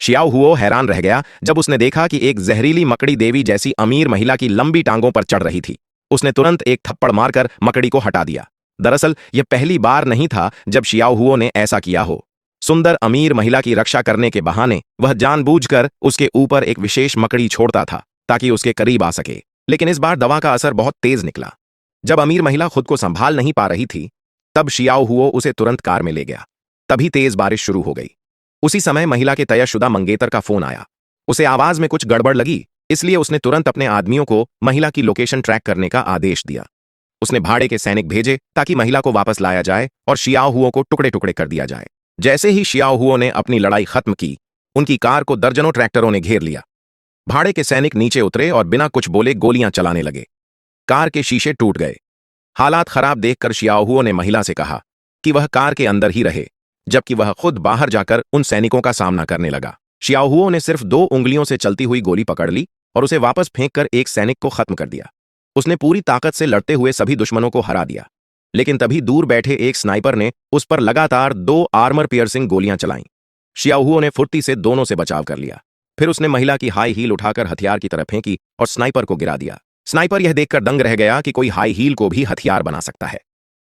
Xiao हुओ हैरान रह गया जब उसने देखा कि एक जहरीली मकड़ी देवी जैसी अमीर महिला की लंबी टांगों पर चढ़ रही थी। उसने तुरंत एक थप्पड़ मारकर मकड़ी को हटा दिया। दरअसल यह पहली बार नहीं था जब शियाओ हुओ ने ऐसा किया हो। सुंदर अमीर महिला की रक्षा करने के बहाने वह जानबूझकर उसके ऊपर एक विशेष मकड़ी छोड़ता था ताकि उसके करीब आ सके। लेकिन इस बार दवा का असर बहुत तेज निकला। जब अमीर महिला खुद को संभाल नहीं पा रही थी, तब शियाओ हुओ उसे तुरंत कार में ले गया। तभी तेज बारिश शुरू हो गई। उसी समय महिला के तयशुदा मंगेतर का फोन आया। उसे आवाज में कुछ गड़बड़ लगी, इसलिए उसने तुरंत अपने आदमियों को महिला की लोकेशन ट्रैक करने का आदेश दिया। उसने भाड़े के सैनिक भेजे ताकि महिला को वापस लाया जाए और शियाओ हुओ को टुकड़े टुकड़े कर दिया जाए। जैसे ही शियाओ हुओ ने अपनी लड़ाई खत्म की, उनकी कार को दर्जनों ट्रैक्टरों ने घेर लिया। भाड़े के सैनिक नीचे उतरे और बिना कुछ बोले गोलियां चलाने लगे। कार के शीशे टूट गए। हालात खराब देखकर शियाओ हुओ ने महिला से कहा कि वह कार के अंदर ही रहे, जबकि वह खुद बाहर जाकर उन सैनिकों का सामना करने लगा। शियाओ हुओ ने सिर्फ 2 उंगलियों से चलती हुई गोली पकड़ ली और उसे वापस फेंककर एक सैनिक को खत्म कर दिया। उसने पूरी ताकत से लड़ते हुए सभी दुश्मनों को हरा दिया। लेकिन तभी दूर बैठे एक स्नाइपर ने उस पर लगातार 2 आर्मर पियर्सिंग गोलियां चलाईं। शियाओ हुओ ने फुर्ती से दोनों से बचाव कर लिया। फिर उसने महिला की हाई हील उठाकर हथियार की तरफ फेंकी और स्नाइपर को गिरा दिया। स्नाइपर यह देखकर दंग रह गया कि कोई हाई हील को भी हथियार बना सकता है।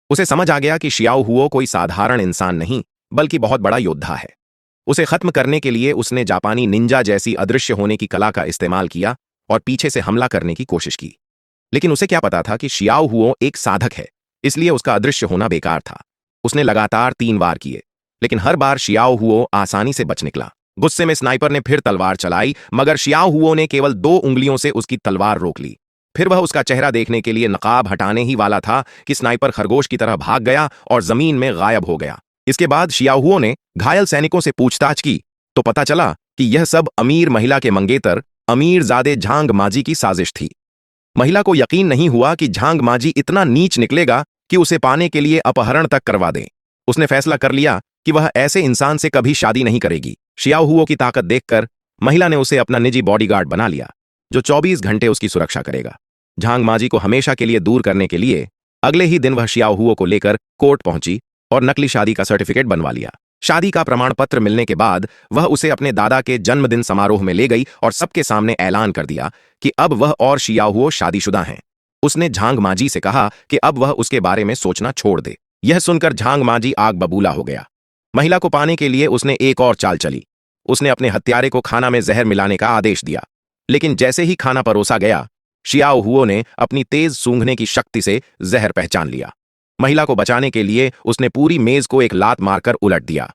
उसे समझ आ गया कि शियाओ हुओ कोई साधारण इंसान नहीं, बल्कि बहुत बड़ा योद्धा है। उसे खत्म करने के लिए उसने जापानी निंजा जैसी अदृश्य होने की कला का इस्तेमाल किया और पीछे से हमला करने की कोशिश की। लेकिन उसे क्या पता था कि शियाओ हुओ एक साधक है, इसलिए उसका अदृश्य होना बेकार था। उसने लगातार 3 वार किए, लेकिन हर बार शियाओ हुओ आसानी से बच निकला। गुस्से में स्नाइपर ने फिर तलवार चलाई, मगर शियाओ हुओ ने केवल 2 उंगलियों से उसकी तलवार रोक ली। फिर वह उसका चेहरा देखने के लिए नकाब हटाने ही वाला था कि स्नाइपर खरगोश की तरह भाग गया और जमीन में गायब हो गया। इसके बाद शियाओ हुओ ने घायल सैनिकों से पूछताछ की तो पता चला कि यह सब अमीर महिला के मंगेतर अमीरजादे झांग माजी की साजिश थी। महिला को यकीन नहीं हुआ कि झांग माजी इतना नीच निकलेगा कि उसे पाने के लिए अपहरण तक करवा दे। उसने फैसला कर लिया कि वह ऐसे इंसान से कभी शादी नहीं करेगी। शियाओ हुओ की ताकत देखकर महिला ने उसे अपना निजी बॉडीगार्ड बना लिया, जो 24 घंटे उसकी सुरक्षा करेगा। झांग माजी को हमेशा के लिए दूर करने के लिए अगले ही दिन वह शियाओ हुओ को लेकर कोर्ट पहुंची और नकली शादी का सर्टिफिकेट बनवा लिया। शादी का प्रमाण पत्र मिलने के बाद वह उसे अपने दादा के जन्मदिन समारोह में ले गई और सबके सामने ऐलान कर दिया कि अब वह और शियाओ हुओ शादीशुदा हैं। उसने झांग माजी से कहा कि अब वह उसके बारे में सोचना छोड़ दे। यह सुनकर झांग माजी आग बबूला हो गया। महिला को पाने के लिए उसने एक और चाल चली। उसने अपने हत्यारे को खाना में जहर मिलाने का आदेश दिया। लेकिन जैसे ही खाना परोसा गया, शियाओ हुओ ने अपनी तेज सूंघने की शक्ति से जहर पहचान लिया। महिला को बचाने के लिए उसने पूरी मेज को एक लात मारकर उलट दिया।